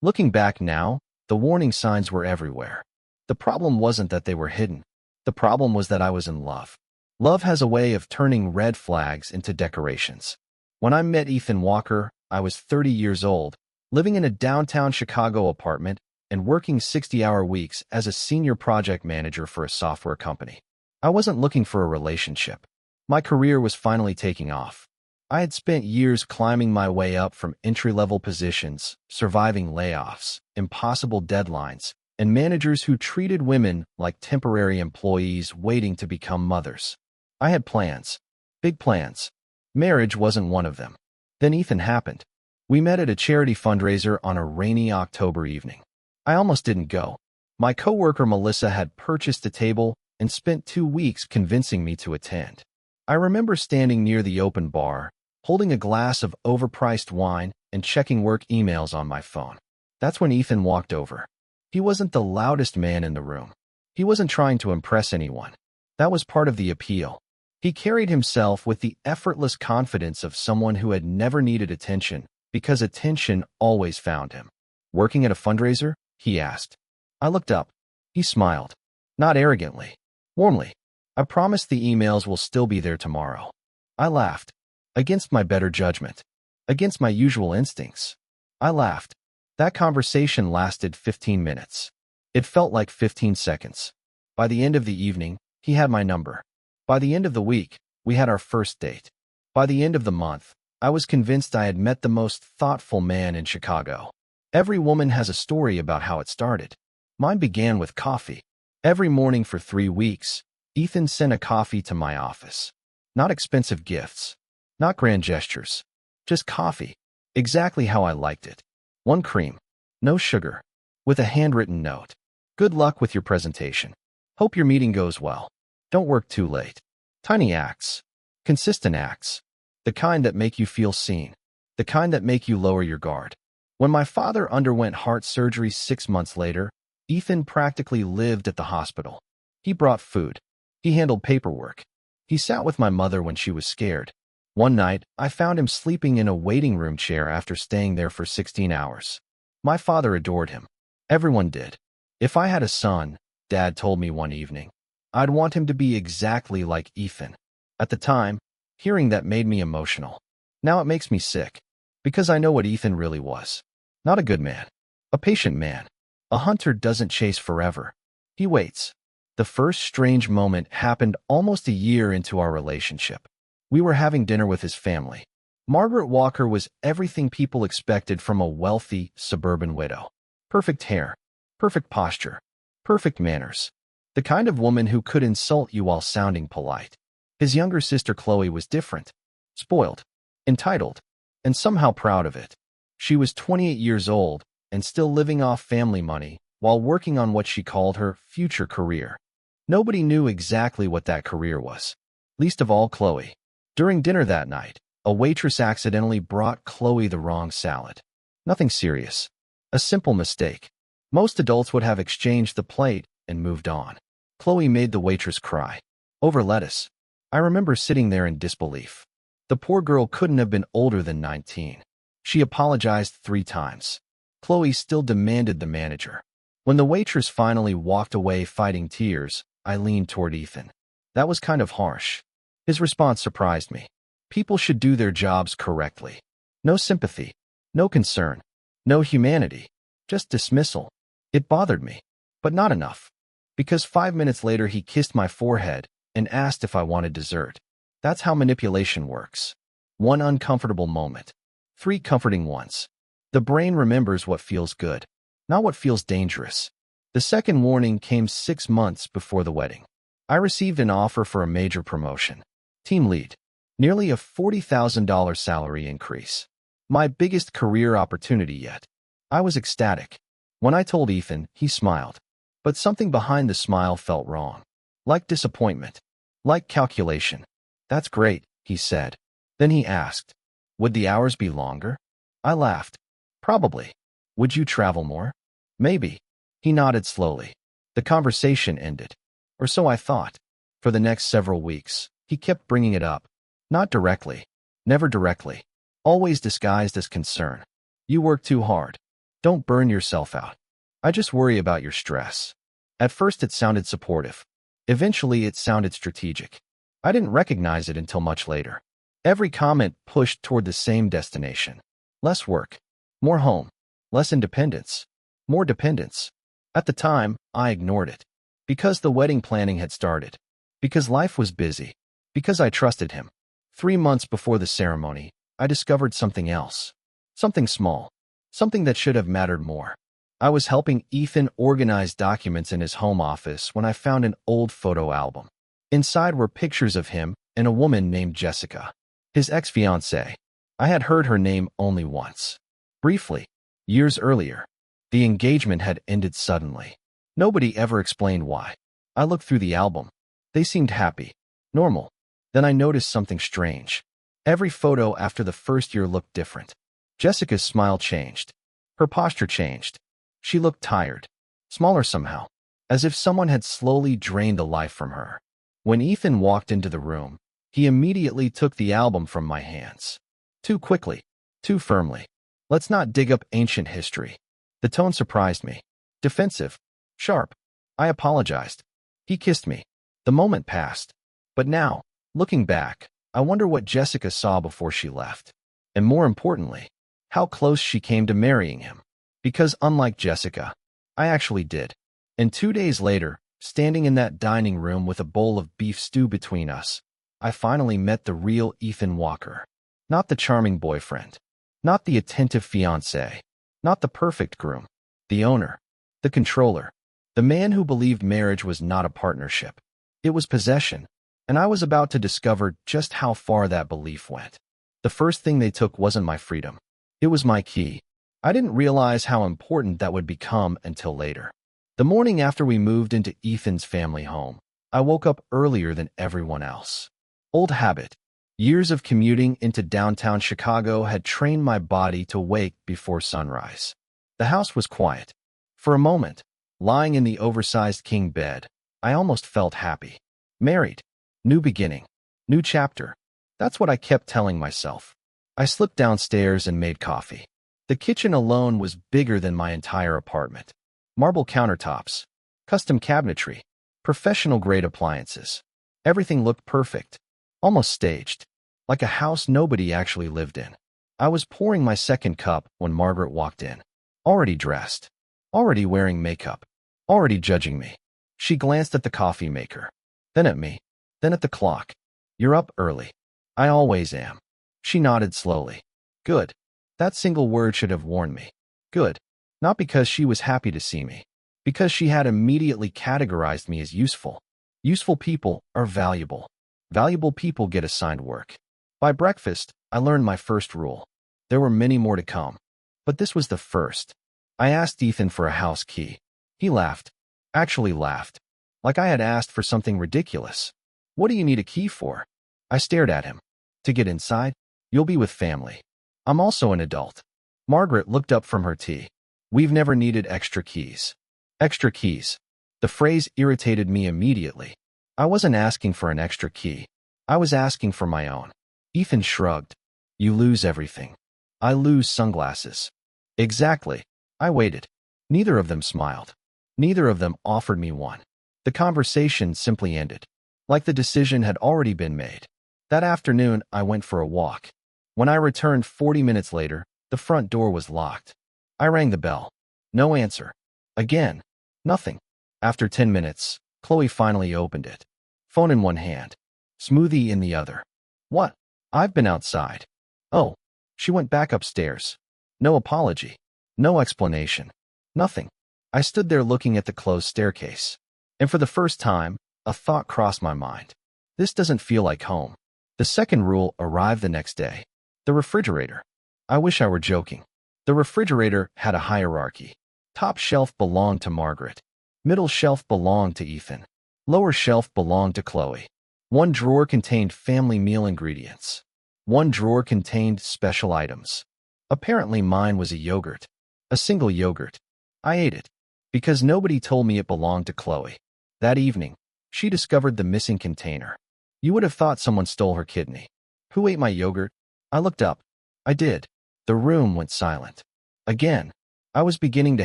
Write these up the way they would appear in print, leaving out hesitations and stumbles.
Looking back now, the warning signs were everywhere. The problem wasn't that they were hidden. The problem was that I was in love. Love has a way of turning red flags into decorations. When I met Ethan Walker, I was 30 years old, living in a downtown Chicago apartment and working 60-hour weeks as a senior project manager for a software company. I wasn't looking for a relationship. My career was finally taking off. I had spent years climbing my way up from entry-level positions, surviving layoffs, impossible deadlines, and managers who treated women like temporary employees waiting to become mothers. I had plans. Big plans. Marriage wasn't one of them. Then Ethan happened. We met at a charity fundraiser on a rainy October evening. I almost didn't go. My coworker Melissa had purchased a table and spent 2 weeks convincing me to attend. I remember standing near the open bar, holding a glass of overpriced wine and checking work emails on my phone. That's when Ethan walked over. He wasn't the loudest man in the room. He wasn't trying to impress anyone. That was part of the appeal. He carried himself with the effortless confidence of someone who had never needed attention, because attention always found him. "Working at a fundraiser?" he asked. I looked up. He smiled. Not arrogantly. Warmly. "I promise the emails will still be there tomorrow." I laughed. Against my better judgment. Against my usual instincts. I laughed. That conversation lasted 15 minutes. It felt like 15 seconds. By the end of the evening, he had my number. By the end of the week, we had our first date. By the end of the month, I was convinced I had met the most thoughtful man in Chicago. Every woman has a story about how it started. Mine began with coffee. Every morning for 3 weeks, Ethan sent a coffee to my office. Not expensive gifts. Not grand gestures. Just coffee. Exactly how I liked it. 1 cream. No sugar. With a handwritten note. "Good luck with your presentation. Hope your meeting goes well. Don't work too late." Tiny acts. Consistent acts. The kind that make you feel seen. The kind that make you lower your guard. When my father underwent heart surgery 6 months later, Ethan practically lived at the hospital. He brought food. He handled paperwork. He sat with my mother when she was scared. One night, I found him sleeping in a waiting room chair after staying there for 16 hours. My father adored him. Everyone did. If I had a son, Dad told me one evening, I'd want him to be exactly like Ethan. At the time, hearing that made me emotional. Now it makes me sick. Because I know what Ethan really was. Not a good man. A patient man. A hunter doesn't chase forever. He waits. The first strange moment happened almost a year into our relationship. We were having dinner with his family. Margaret Walker was everything people expected from a wealthy, suburban widow. Perfect hair. Perfect posture. Perfect manners. The kind of woman who could insult you while sounding polite. His younger sister Chloe was different. Spoiled. Entitled. And somehow proud of it. She was 28 years old and still living off family money while working on what she called her future career. Nobody knew exactly what that career was. Least of all Chloe. During dinner that night, a waitress accidentally brought Chloe the wrong salad. Nothing serious. A simple mistake. Most adults would have exchanged the plate and moved on. Chloe made the waitress cry. Over lettuce. I remember sitting there in disbelief. The poor girl couldn't have been older than 19. She apologized 3 times. Chloe still demanded the manager. When the waitress finally walked away fighting tears, I leaned toward Ethan. That was kind of harsh. His response surprised me. People should do their jobs correctly. No sympathy. No concern. No humanity. Just dismissal. It bothered me. But not enough. Because 5 minutes later he kissed my forehead and asked if I wanted dessert. That's how manipulation works. 1 uncomfortable moment. 3 comforting ones. The brain remembers what feels good, not what feels dangerous. The second warning came 6 months before the wedding. I received an offer for a major promotion. Team lead. Nearly a $40,000 salary increase. My biggest career opportunity yet. I was ecstatic. When I told Ethan, he smiled. But something behind the smile felt wrong. Like disappointment. Like calculation. "That's great," he said. Then he asked, "Would the hours be longer?" I laughed. "Probably. Would you travel more?" "Maybe." He nodded slowly. The conversation ended. Or so I thought. For the next several weeks, he kept bringing it up. Not directly. Never directly. Always disguised as concern. "You work too hard. Don't burn yourself out. I just worry about your stress. At first it sounded supportive. Eventually it sounded strategic. I didn't recognize it until much later. Every comment pushed toward the same destination. Less work. More home. Less independence. More dependence. At the time, I ignored it. Because the wedding planning had started. Because life was busy. Because I trusted him. 3 months before the ceremony, I discovered something else. Something small. Something that should have mattered more. I was helping Ethan organize documents in his home office when I found an old photo album. Inside were pictures of him and a woman named Jessica, his ex-fiancée. I had heard her name only once. Briefly, years earlier. The engagement had ended suddenly. Nobody ever explained why. I looked through the album. They seemed happy. Normal. Then I noticed something strange. Every photo after the first year looked different. Jessica's smile changed. Her posture changed. She looked tired. Smaller somehow. As if someone had slowly drained the life from her. When Ethan walked into the room, he immediately took the album from my hands. Too quickly. Too firmly. Let's not dig up ancient history. The tone surprised me. Defensive. Sharp. I apologized. He kissed me. The moment passed. But now, looking back, I wonder what Jessica saw before she left. And more importantly, how close she came to marrying him. Because unlike Jessica, I actually did. And 2 days later, standing in that dining room with a bowl of beef stew between us, I finally met the real Ethan Walker. Not the charming boyfriend. Not the attentive fiancé. Not the perfect groom. The owner. The controller. The man who believed marriage was not a partnership. It was possession. And I was about to discover just how far that belief went. The first thing they took wasn't my freedom. It was my key. I didn't realize how important that would become until later. The morning after we moved into Ethan's family home, I woke up earlier than everyone else. Old habit. Years of commuting into downtown Chicago had trained my body to wake before sunrise. The house was quiet. For a moment, lying in the oversized king bed, I almost felt happy. Married. New beginning. New chapter. That's what I kept telling myself. I slipped downstairs and made coffee. The kitchen alone was bigger than my entire apartment. Marble countertops. Custom cabinetry. Professional-grade appliances. Everything looked perfect. Almost staged. Like a house nobody actually lived in. I was pouring my second cup when Margaret walked in. Already dressed. Already wearing makeup. Already judging me. She glanced at the coffee maker. Then at me. Then at the clock. You're up early. I always am. She nodded slowly. Good. That single word should have warned me. Good. Not because she was happy to see me. Because she had immediately categorized me as useful. Useful people are valuable. Valuable people get assigned work. By breakfast, I learned my first rule. There were many more to come. But this was the first. I asked Ethan for a house key. He laughed. Actually laughed. Like I had asked for something ridiculous. What do you need a key for? I stared at him. To get inside? You'll be with family. I'm also an adult. Margaret looked up from her tea. We've never needed extra keys. Extra keys. The phrase irritated me immediately. I wasn't asking for an extra key. I was asking for my own. Ethan shrugged. You lose everything. I lose sunglasses. Exactly. I waited. Neither of them smiled. Neither of them offered me one. The conversation simply ended. Like the decision had already been made. That afternoon, I went for a walk. When I returned 40 minutes later, the front door was locked. I rang the bell. No answer. Again. Nothing. After 10 minutes, Chloe finally opened it. Phone in one hand. Smoothie in the other. What? I've been outside. Oh. She went back upstairs. No apology. No explanation. Nothing. I stood there looking at the closed staircase. And for the first time, a thought crossed my mind. This doesn't feel like home. The second rule arrived the next day. The refrigerator. I wish I were joking. The refrigerator had a hierarchy. Top shelf belonged to Margaret. Middle shelf belonged to Ethan. Lower shelf belonged to Chloe. One drawer contained family meal ingredients. One drawer contained special items. Apparently mine was a yogurt. A single yogurt. I ate it. Because nobody told me it belonged to Chloe. That evening, she discovered the missing container. You would have thought someone stole her kidney. Who ate my yogurt? I looked up. I did. The room went silent. Again. I was beginning to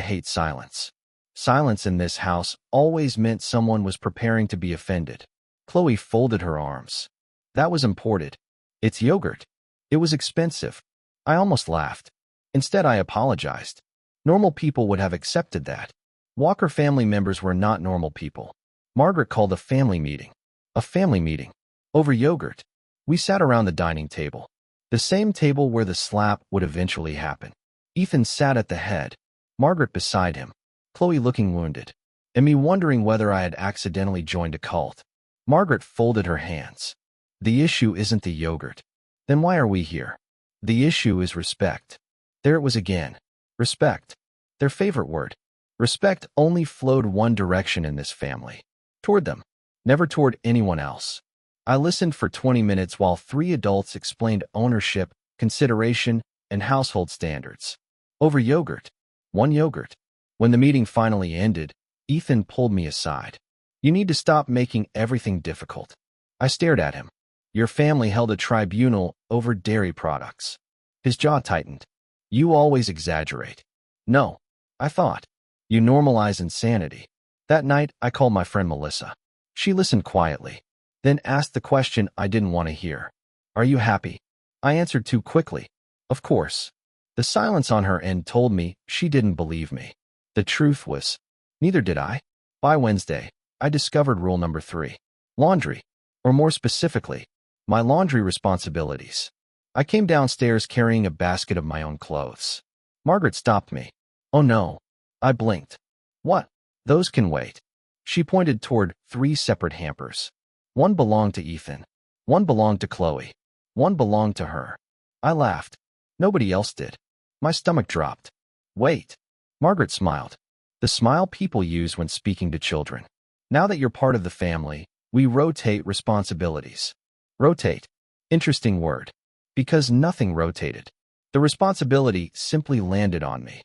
hate silence. Silence in this house always meant someone was preparing to be offended. Chloe folded her arms. That was imported. It's yogurt. It was expensive. I almost laughed. Instead, I apologized. Normal people would have accepted that. Walker family members were not normal people. Margaret called a family meeting. A family meeting. Over yogurt. We sat around the dining table. The same table where the slap would eventually happen. Ethan sat at the head. Margaret beside him. Chloe looking wounded. And me wondering whether I had accidentally joined a cult. Margaret folded her hands. The issue isn't the yogurt. Then why are we here? The issue is respect. There it was again. Respect. Their favorite word. Respect only flowed one direction in this family. Toward them. Never toward anyone else. I listened for 20 minutes while 3 adults explained ownership, consideration, and household standards. Over yogurt. One yogurt. When the meeting finally ended, Ethan pulled me aside. You need to stop making everything difficult. I stared at him. Your family held a tribunal over dairy products. His jaw tightened. You always exaggerate. No, I thought. You normalize insanity. That night, I called my friend Melissa. She listened quietly, then asked the question I didn't want to hear. Are you happy? I answered too quickly. Of course. The silence on her end told me she didn't believe me. The truth was, neither did I. By Wednesday, I discovered rule number 3. Laundry. Or more specifically, my laundry responsibilities. I came downstairs carrying a basket of my own clothes. Margaret stopped me. Oh no. I blinked. What? Those can wait. She pointed toward 3 separate hampers. One belonged to Ethan. One belonged to Chloe. One belonged to her. I laughed. Nobody else did. My stomach dropped. Wait. Margaret smiled. The smile people use when speaking to children. Now that you're part of the family, we rotate responsibilities. Rotate. Interesting word. Because nothing rotated. The responsibility simply landed on me.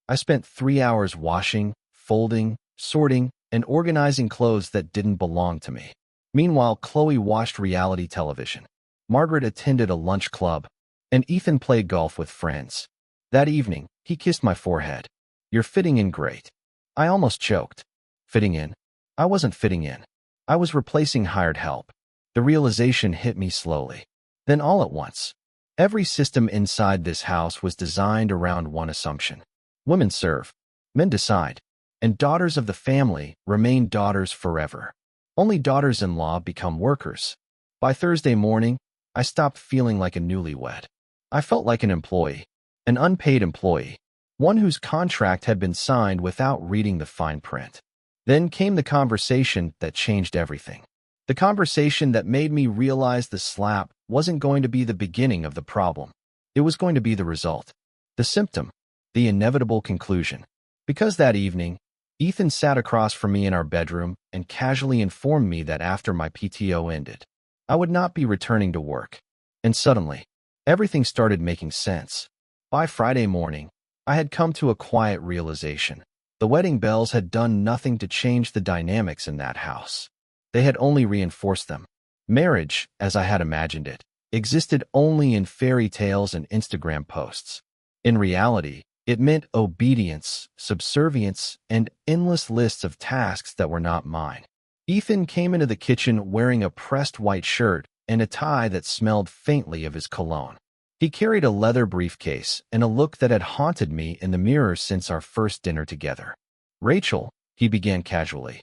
I spent 3 hours washing, folding, sorting, and organizing clothes that didn't belong to me. Meanwhile, Chloe watched reality television. Margaret attended a lunch club, and Ethan played golf with friends. That evening, he kissed my forehead. You're fitting in great. I almost choked. Fitting in? I wasn't fitting in. I was replacing hired help. The realization hit me slowly. Then all at once. Every system inside this house was designed around one assumption. Women serve. Men decide. And daughters of the family remain daughters forever. Only daughters-in-law become workers. By Thursday morning, I stopped feeling like a newlywed. I felt like an employee. An unpaid employee. One whose contract had been signed without reading the fine print. Then came the conversation that changed everything. The conversation that made me realize the slap wasn't going to be the beginning of the problem. It was going to be the result. The symptom. The inevitable conclusion. Because that evening, Ethan sat across from me in our bedroom and casually informed me that after my PTO ended, I would not be returning to work. And suddenly, everything started making sense. By Friday morning, I had come to a quiet realization. The wedding bells had done nothing to change the dynamics in that house. They had only reinforced them. Marriage, as I had imagined it, existed only in fairy tales and Instagram posts. In reality, it meant obedience, subservience, and endless lists of tasks that were not mine. Ethan came into the kitchen wearing a pressed white shirt and a tie that smelled faintly of his cologne. He carried a leather briefcase and a look that had haunted me in the mirror since our first dinner together. Rachel, he began casually,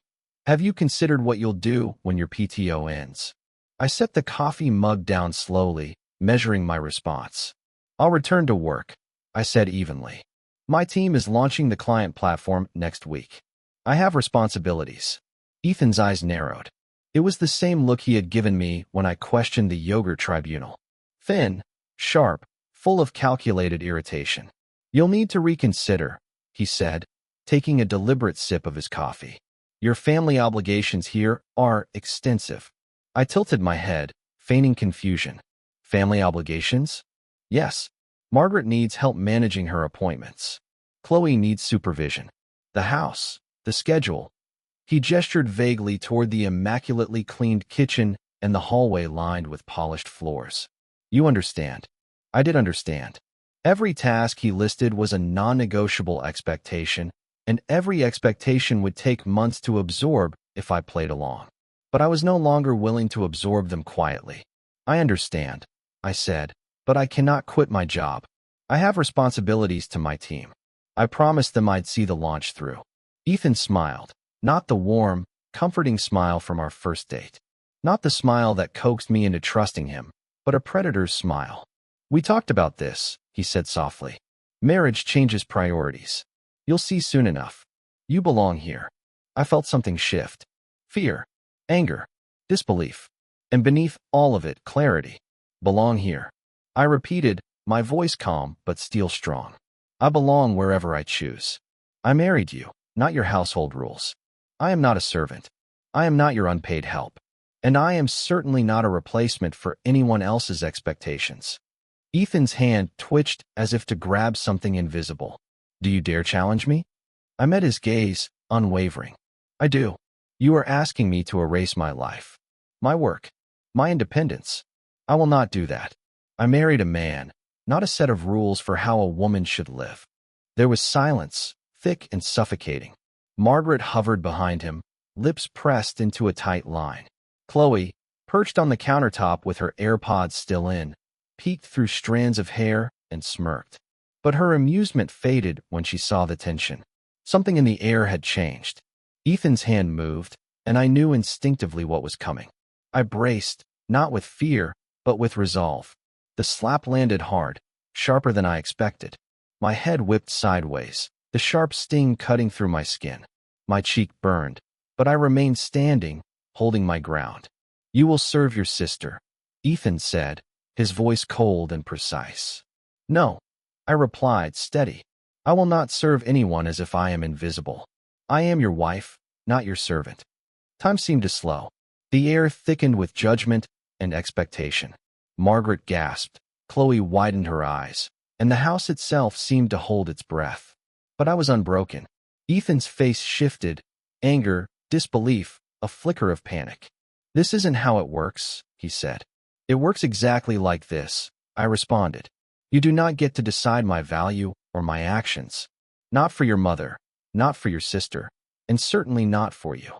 have you considered what you'll do when your PTO ends? I set the coffee mug down slowly, measuring my response. I'll return to work, I said evenly. My team is launching the client platform next week. I have responsibilities. Ethan's eyes narrowed. It was the same look he had given me when I questioned the yogurt tribunal. Thin, sharp, full of calculated irritation. You'll need to reconsider, he said, taking a deliberate sip of his coffee. Your family obligations here are extensive. I tilted my head, feigning confusion. Family obligations? Yes. Margaret needs help managing her appointments. Chloe needs supervision. The house, the schedule. He gestured vaguely toward the immaculately cleaned kitchen and the hallway lined with polished floors. You understand. I did understand. Every task he listed was a non-negotiable expectation, and every expectation would take months to absorb if I played along. But I was no longer willing to absorb them quietly. "I understand," I said, "but I cannot quit my job. I have responsibilities to my team." I promised them I'd see the launch through. Ethan smiled, not the warm, comforting smile from our first date. Not the smile that coaxed me into trusting him, but a predator's smile. "We talked about this," he said softly. "Marriage changes priorities. You'll see soon enough. You belong here." I felt something shift. Fear, anger, disbelief, and beneath all of it, clarity. "Belong here." I repeated, my voice calm but steel strong. "I belong wherever I choose. I married you, not your household rules. I am not a servant. I am not your unpaid help. And I am certainly not a replacement for anyone else's expectations." Ethan's hand twitched as if to grab something invisible. "Do you dare challenge me?" I met his gaze, unwavering. "I do. You are asking me to erase my life, my work, my independence. I will not do that. I married a man, not a set of rules for how a woman should live." There was silence, thick and suffocating. Margaret hovered behind him, lips pressed into a tight line. Chloe, perched on the countertop with her AirPods still in, peeked through strands of hair and smirked. But her amusement faded when she saw the tension. Something in the air had changed. Ethan's hand moved, and I knew instinctively what was coming. I braced, not with fear, but with resolve. The slap landed hard, sharper than I expected. My head whipped sideways, the sharp sting cutting through my skin. My cheek burned, but I remained standing, holding my ground. "You will serve your sister," Ethan said, his voice cold and precise. "No," I replied, steady. "I will not serve anyone as if I am invisible. I am your wife, not your servant." Time seemed to slow. The air thickened with judgment and expectation. Margaret gasped, Chloe widened her eyes, and the house itself seemed to hold its breath. But I was unbroken. Ethan's face shifted, anger, disbelief, a flicker of panic. "This isn't how it works," he said. "It works exactly like this," I responded. "You do not get to decide my value or my actions. Not for your mother, not for your sister, and certainly not for you."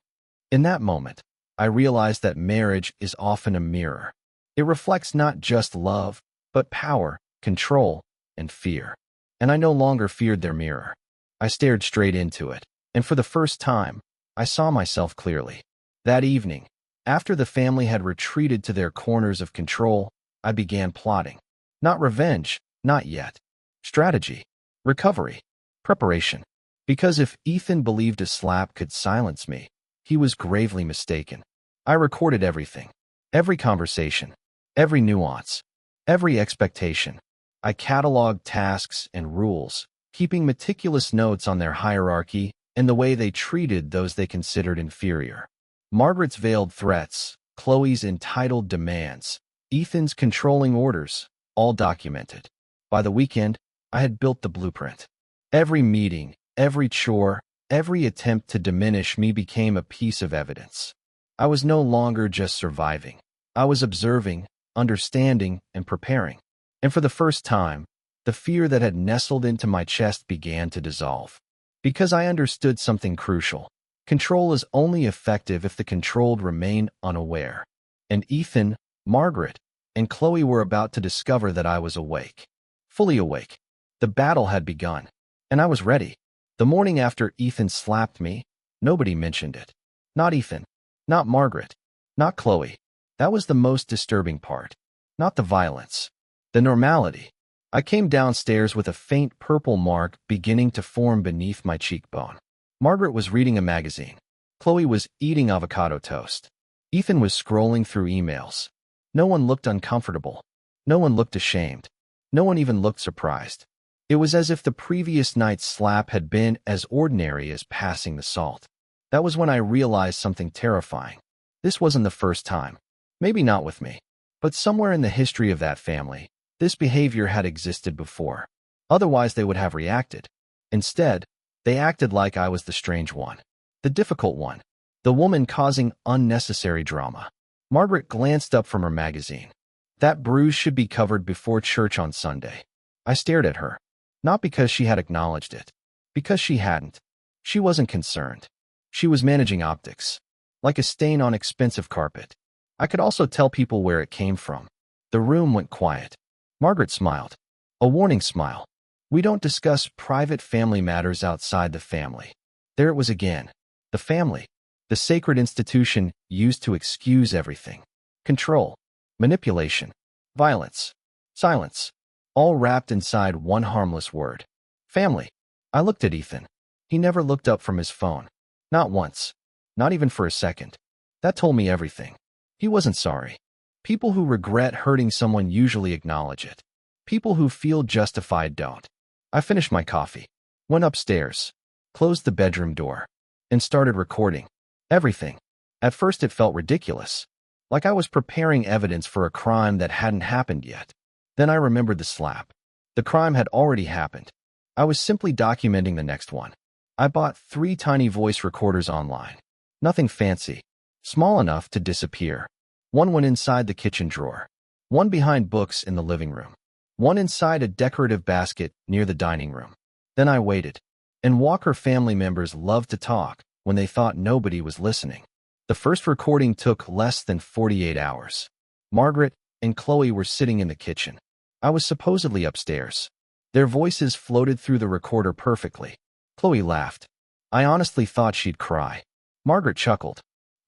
In that moment, I realized that marriage is often a mirror. It reflects not just love, but power, control, and fear. And I no longer feared their mirror. I stared straight into it, and for the first time, I saw myself clearly. That evening, after the family had retreated to their corners of control, I began plotting. Not revenge, not yet. Strategy, recovery, preparation. Because if Ethan believed a slap could silence me, he was gravely mistaken. I recorded everything. Every conversation. Every nuance. Every expectation. I cataloged tasks and rules, keeping meticulous notes on their hierarchy and the way they treated those they considered inferior. Margaret's veiled threats, Chloe's entitled demands, Ethan's controlling orders, all documented. By the weekend, I had built the blueprint. Every meeting, every chore, every attempt to diminish me became a piece of evidence. I was no longer just surviving. I was observing, understanding, and preparing. And for the first time, the fear that had nestled into my chest began to dissolve. Because I understood something crucial. Control is only effective if the controlled remain unaware. And Ethan, Margaret, and Chloe were about to discover that I was awake. Fully awake. The battle had begun. And I was ready. The morning after Ethan slapped me, nobody mentioned it. Not Ethan. Not Margaret. Not Chloe. That was the most disturbing part. Not the violence. The normality. I came downstairs with a faint purple mark beginning to form beneath my cheekbone. Margaret was reading a magazine. Chloe was eating avocado toast. Ethan was scrolling through emails. No one looked uncomfortable. No one looked ashamed. No one even looked surprised. It was as if the previous night's slap had been as ordinary as passing the salt. That was when I realized something terrifying. This wasn't the first time. Maybe not with me. But somewhere in the history of that family, this behavior had existed before. Otherwise, they would have reacted. Instead, they acted like I was the strange one, the difficult one, the woman causing unnecessary drama. Margaret glanced up from her magazine. "That bruise should be covered before church on Sunday." I stared at her. Not because she had acknowledged it. Because she hadn't. She wasn't concerned. She was managing optics. Like a stain on expensive carpet. I could also tell people where it came from. The room went quiet. Margaret smiled. A warning smile. We don't discuss private family matters outside the family. There it was again. The family. The sacred institution used to excuse everything. Control. Manipulation. Violence. Silence. All wrapped inside one harmless word. Family. I looked at Ethan. He never looked up from his phone. Not once. Not even for a second. That told me everything. He wasn't sorry. People who regret hurting someone usually acknowledge it. People who feel justified don't. I finished my coffee, went upstairs, closed the bedroom door, and started recording. Everything. At first it felt ridiculous. Like I was preparing evidence for a crime that hadn't happened yet. Then I remembered the slap. The crime had already happened. I was simply documenting the next one. I bought 3 tiny voice recorders online. Nothing fancy. Small enough to disappear. One went inside the kitchen drawer. One behind books in the living room. One inside a decorative basket near the dining room. Then I waited. And Walker family members loved to talk when they thought nobody was listening. The first recording took less than 48 hours. Margaret and Chloe were sitting in the kitchen. I was supposedly upstairs. Their voices floated through the recorder perfectly. Chloe laughed. I honestly thought she'd cry. Margaret chuckled.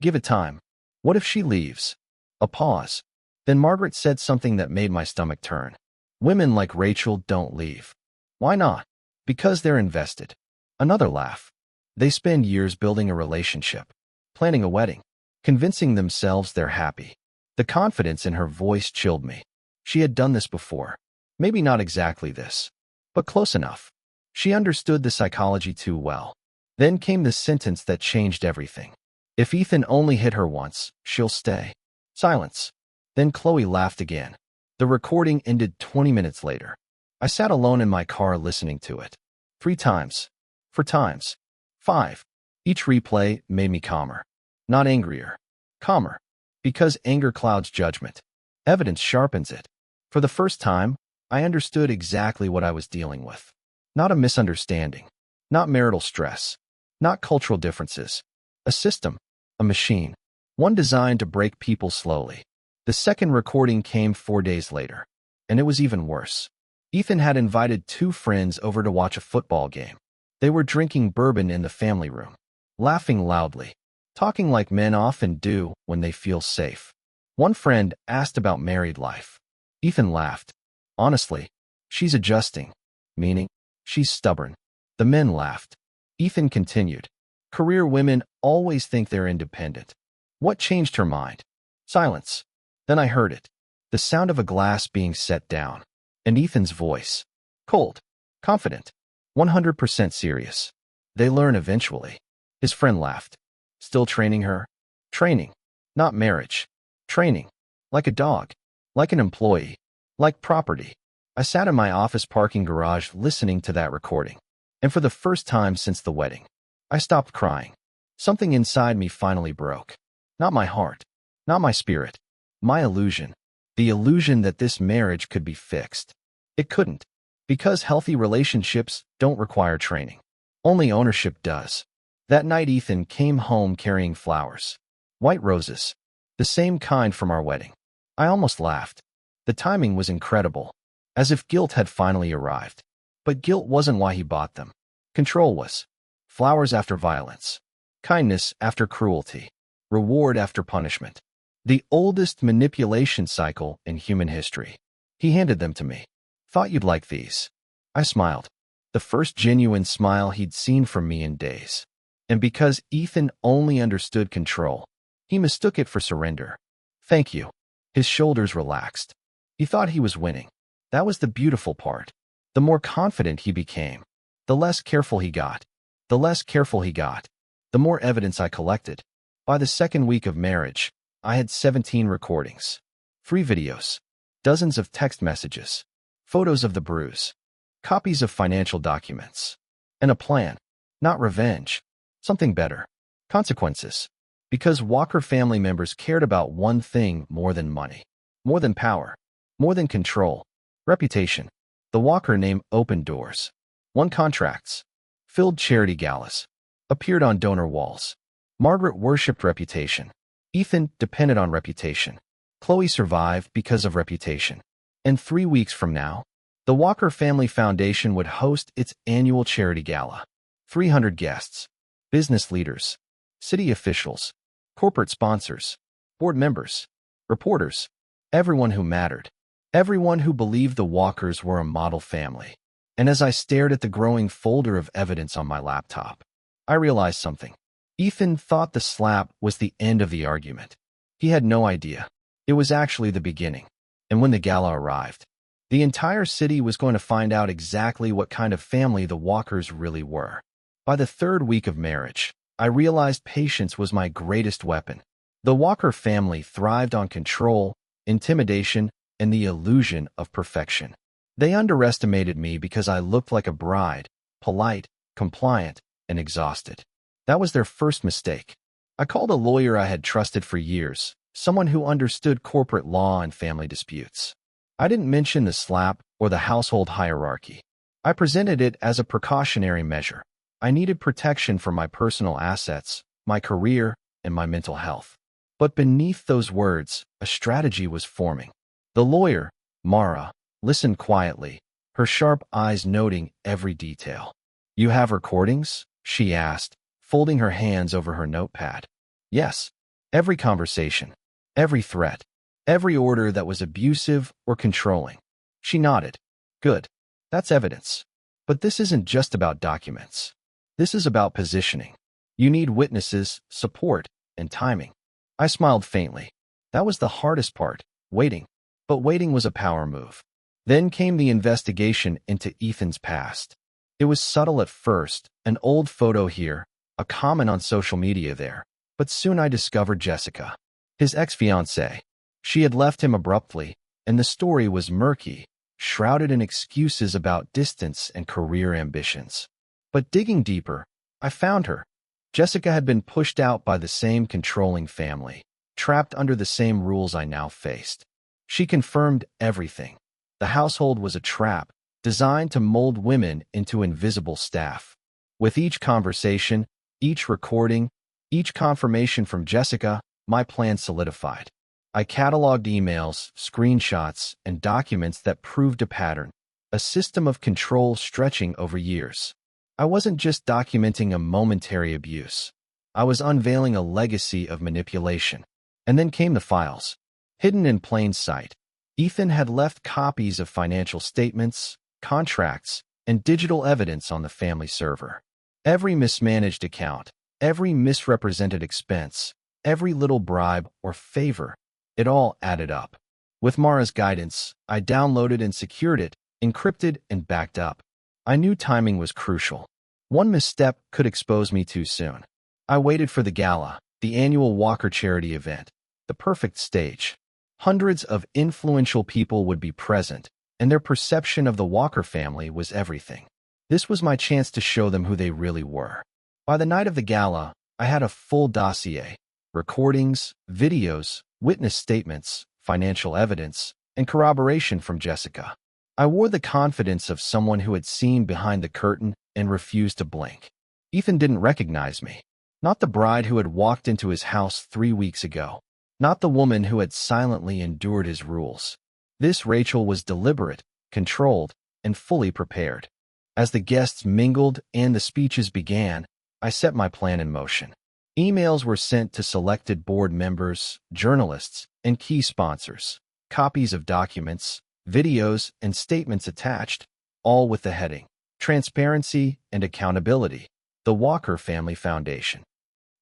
Give it time. What if she leaves? A pause. Then Margaret said something that made my stomach turn. Women like Rachel don't leave. Why not? Because they're invested. Another laugh. They spend years building a relationship, planning a wedding, convincing themselves they're happy. The confidence in her voice chilled me. She had done this before. Maybe not exactly this, but close enough. She understood the psychology too well. Then came the sentence that changed everything. If Ethan only hit her once, she'll stay. Silence. Then Chloe laughed again. The recording ended 20 minutes later. I sat alone in my car listening to it. 3 times. 4 times. 5. Each replay made me calmer. Not angrier. Calmer. Because anger clouds judgment. Evidence sharpens it. For the first time, I understood exactly what I was dealing with. Not a misunderstanding. Not marital stress. Not cultural differences. A system. A machine. One designed to break people slowly. The second recording came 4 days later. And it was even worse. Ethan had invited 2 friends over to watch a football game. They were drinking bourbon in the family room. Laughing loudly. Talking like men often do when they feel safe. One friend asked about married life. Ethan laughed. Honestly, she's adjusting. Meaning, she's stubborn. The men laughed. Ethan continued. Career women always think they're independent. What changed her mind? Silence. Then I heard it. The sound of a glass being set down. And Ethan's voice. Cold. Confident. 100% serious. They learn eventually. His friend laughed. Still training her? Training. Not marriage. Training. Like a dog. Like an employee. Like property. I sat in my office parking garage listening to that recording. And for the first time since the wedding, I stopped crying. Something inside me finally broke. Not my heart. Not my spirit. My illusion. The illusion that this marriage could be fixed. It couldn't. Because healthy relationships don't require training. Only ownership does. That night Ethan came home carrying flowers. White roses. The same kind from our wedding. I almost laughed. The timing was incredible. As if guilt had finally arrived. But guilt wasn't why he bought them. Control was. Flowers after violence. Kindness after cruelty. Reward after punishment. The oldest manipulation cycle in human history. He handed them to me. Thought you'd like these. I smiled. The first genuine smile he'd seen from me in days. And because Ethan only understood control, he mistook it for surrender. Thank you. His shoulders relaxed. He thought he was winning. That was the beautiful part. The more confident he became, the less careful he got. The less careful he got, the more evidence I collected. By the second week of marriage, I had 17 recordings, 3 videos, dozens of text messages, photos of the bruise, copies of financial documents, and a plan. Not revenge. Something better. Consequences. Because Walker family members cared about one thing more than money, more than power, more than control. Reputation. The Walker name opened doors. Won contracts. Filled charity galas. Appeared on donor walls. Margaret worshipped reputation. Ethan depended on reputation. Chloe survived because of reputation. And 3 weeks from now, the Walker Family Foundation would host its annual charity gala. 300 guests. Business leaders. City officials. Corporate sponsors. Board members. Reporters. Everyone who mattered. Everyone who believed the Walkers were a model family. And as I stared at the growing folder of evidence on my laptop, I realized something. Ethan thought the slap was the end of the argument. He had no idea. It was actually the beginning. And when the gala arrived, the entire city was going to find out exactly what kind of family the Walkers really were. By the 3rd week of marriage, I realized patience was my greatest weapon. The Walker family thrived on control, intimidation, and the illusion of perfection. They underestimated me because I looked like a bride, polite, compliant, and exhausted. That was their first mistake. I called a lawyer I had trusted for years, someone who understood corporate law and family disputes. I didn't mention the slap or the household hierarchy. I presented it as a precautionary measure. I needed protection for my personal assets, my career, and my mental health. But beneath those words, a strategy was forming. The lawyer, Mara, listened quietly, her sharp eyes noting every detail. "You have recordings?" she asked, folding her hands over her notepad. "Yes. Every conversation, every threat, every order that was abusive or controlling." She nodded. "Good. That's evidence. But this isn't just about documents. This is about positioning. You need witnesses, support, and timing." I smiled faintly. That was the hardest part, waiting. But waiting was a power move. Then came the investigation into Ethan's past. It was subtle at first, an old photo here, a comment on social media there. But soon I discovered Jessica, his ex-fiancée. She had left him abruptly, and the story was murky, shrouded in excuses about distance and career ambitions. But digging deeper, I found her. Jessica had been pushed out by the same controlling family, trapped under the same rules I now faced. She confirmed everything. The household was a trap, designed to mold women into invisible staff. With each conversation, each recording, each confirmation from Jessica, my plan solidified. I cataloged emails, screenshots, and documents that proved a pattern, a system of control stretching over years. I wasn't just documenting a momentary abuse. I was unveiling a legacy of manipulation. And then came the files. Hidden in plain sight, Ethan had left copies of financial statements, contracts, and digital evidence on the family server. Every mismanaged account, every misrepresented expense, every little bribe or favor, it all added up. With Mara's guidance, I downloaded and secured it, encrypted and backed up. I knew timing was crucial. One misstep could expose me too soon. I waited for the gala, the annual Walker charity event, the perfect stage. Hundreds of influential people would be present, and their perception of the Walker family was everything. This was my chance to show them who they really were. By the night of the gala, I had a full dossier: recordings, videos, witness statements, financial evidence, and corroboration from Jessica. I wore the confidence of someone who had seen behind the curtain and refused to blink. Ethan didn't recognize me. Not the bride who had walked into his house 3 weeks ago. Not the woman who had silently endured his rules. This Rachel was deliberate, controlled, and fully prepared. As the guests mingled and the speeches began, I set my plan in motion. Emails were sent to selected board members, journalists, and key sponsors. Copies of documents, videos, and statements attached, all with the heading: Transparency and Accountability, the Walker Family Foundation.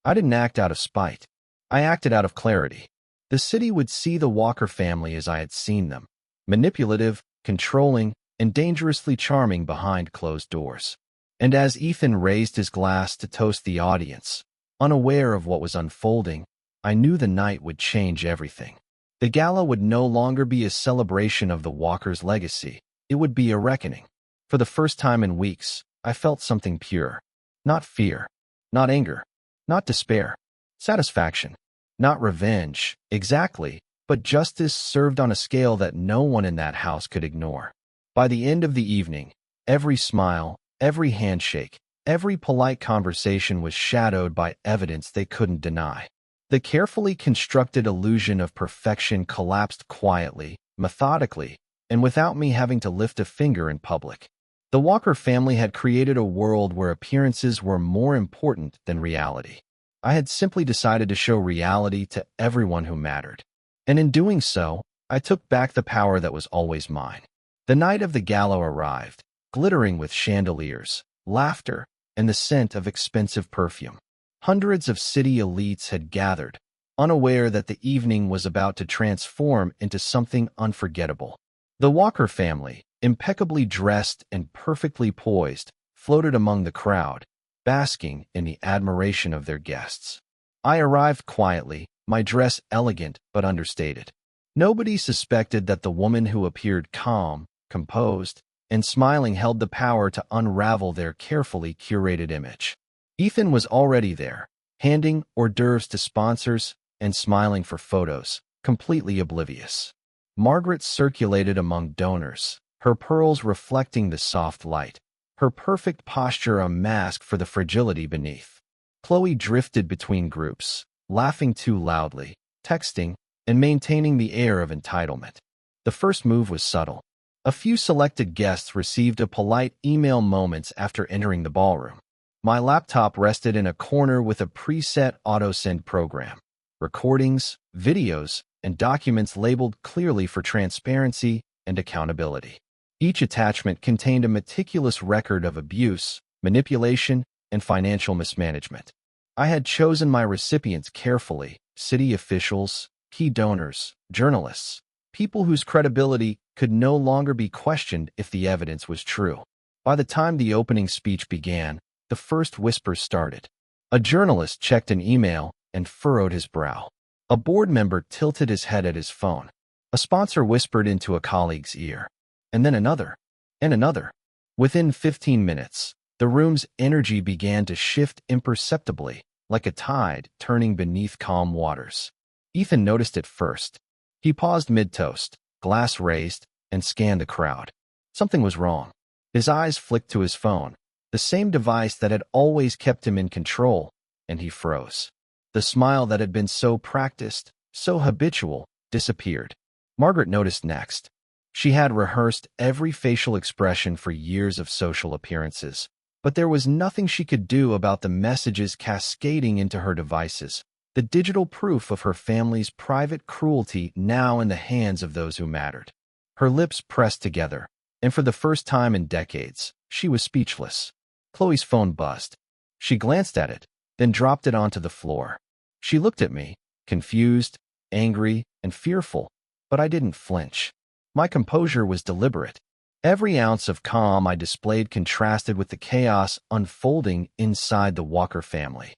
I didn't act out of spite. I acted out of clarity. The city would see the Walker family as I had seen them: manipulative, controlling, and dangerously charming behind closed doors. And as Ethan raised his glass to toast the audience, unaware of what was unfolding, I knew the night would change everything. The gala would no longer be a celebration of the Walkers' legacy. It would be a reckoning. For the first time in weeks, I felt something pure. Not fear, not anger, not despair. Satisfaction. Not revenge, exactly, but justice served on a scale that no one in that house could ignore. By the end of the evening, every smile, every handshake, every polite conversation was shadowed by evidence they couldn't deny. The carefully constructed illusion of perfection collapsed quietly, methodically, and without me having to lift a finger in public. The Walker family had created a world where appearances were more important than reality. I had simply decided to show reality to everyone who mattered. And in doing so, I took back the power that was always mine. The night of the gala arrived, glittering with chandeliers, laughter, and the scent of expensive perfume. Hundreds of city elites had gathered, unaware that the evening was about to transform into something unforgettable. The Walker family, impeccably dressed and perfectly poised, floated among the crowd, basking in the admiration of their guests. I arrived quietly, my dress elegant but understated. Nobody suspected that the woman who appeared calm, composed, and smiling held the power to unravel their carefully curated image. Ethan was already there, handing hors d'oeuvres to sponsors and smiling for photos, completely oblivious. Margaret circulated among donors, her pearls reflecting the soft light, her perfect posture a mask for the fragility beneath. Chloe drifted between groups, laughing too loudly, texting, and maintaining the air of entitlement. The first move was subtle. A few selected guests received a polite email moments after entering the ballroom. My laptop rested in a corner with a preset auto-send program. Recordings, videos, and documents labeled clearly for transparency and accountability. Each attachment contained a meticulous record of abuse, manipulation, and financial mismanagement. I had chosen my recipients carefully: city officials, key donors, journalists, people whose credibility could no longer be questioned if the evidence was true. By the time the opening speech began, the first whispers started. A journalist checked an email and furrowed his brow. A board member tilted his head at his phone. A sponsor whispered into a colleague's ear. And then another. And another. Within 15 minutes, the room's energy began to shift imperceptibly, like a tide turning beneath calm waters. Ethan noticed it first. He paused mid-toast, glass raised, and scanned the crowd. Something was wrong. His eyes flicked to his phone, the same device that had always kept him in control, and he froze. The smile that had been so practiced, so habitual, disappeared. Margaret noticed next. She had rehearsed every facial expression for years of social appearances, but there was nothing she could do about the messages cascading into her devices, the digital proof of her family's private cruelty now in the hands of those who mattered. Her lips pressed together, and for the first time in decades, she was speechless. Chloe's phone buzzed. She glanced at it, then dropped it onto the floor. She looked at me, confused, angry, and fearful, but I didn't flinch. My composure was deliberate. Every ounce of calm I displayed contrasted with the chaos unfolding inside the Walker family.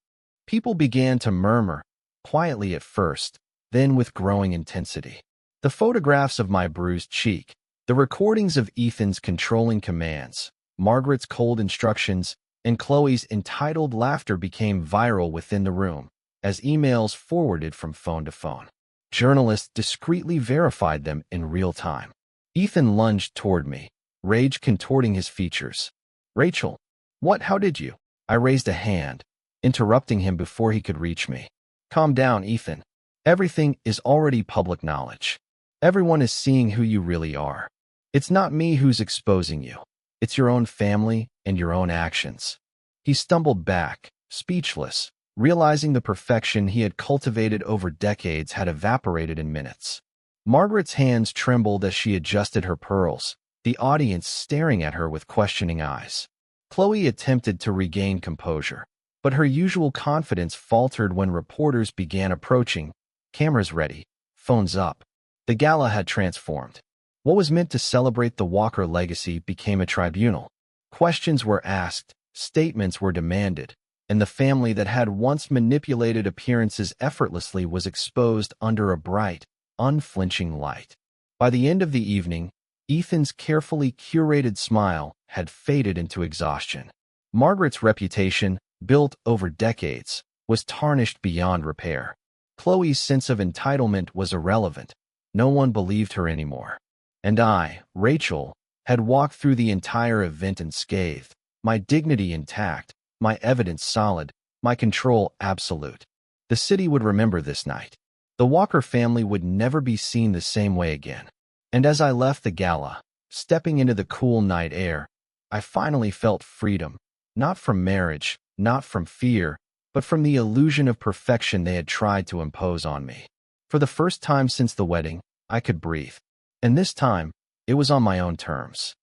People began to murmur, quietly at first, then with growing intensity. The photographs of my bruised cheek, the recordings of Ethan's controlling commands, Margaret's cold instructions, and Chloe's entitled laughter became viral within the room, as emails forwarded from phone to phone. Journalists discreetly verified them in real time. Ethan lunged toward me, rage contorting his features. "Rachel, what? How did you?" I raised a hand, interrupting him before he could reach me. "Calm down, Ethan. Everything is already public knowledge. Everyone is seeing who you really are. It's not me who's exposing you. It's your own family and your own actions." He stumbled back, speechless, realizing the perfection he had cultivated over decades had evaporated in minutes. Margaret's hands trembled as she adjusted her pearls, the audience staring at her with questioning eyes. Chloe attempted to regain composure, but her usual confidence faltered when reporters began approaching, cameras ready, phones up. The gala had transformed. What was meant to celebrate the Walker legacy became a tribunal. Questions were asked, statements were demanded, and the family that had once manipulated appearances effortlessly was exposed under a bright, unflinching light. By the end of the evening, Ethan's carefully curated smile had faded into exhaustion. Margaret's reputation, built over decades, was tarnished beyond repair. Chloe's sense of entitlement was irrelevant. No one believed her anymore. And I, Rachel, had walked through the entire event unscathed, my dignity intact, my evidence solid, my control absolute. The city would remember this night. The Walker family would never be seen the same way again. And as I left the gala, stepping into the cool night air, I finally felt freedom, not from marriage, not from fear, but from the illusion of perfection they had tried to impose on me. For the first time since the wedding, I could breathe. And this time, it was on my own terms.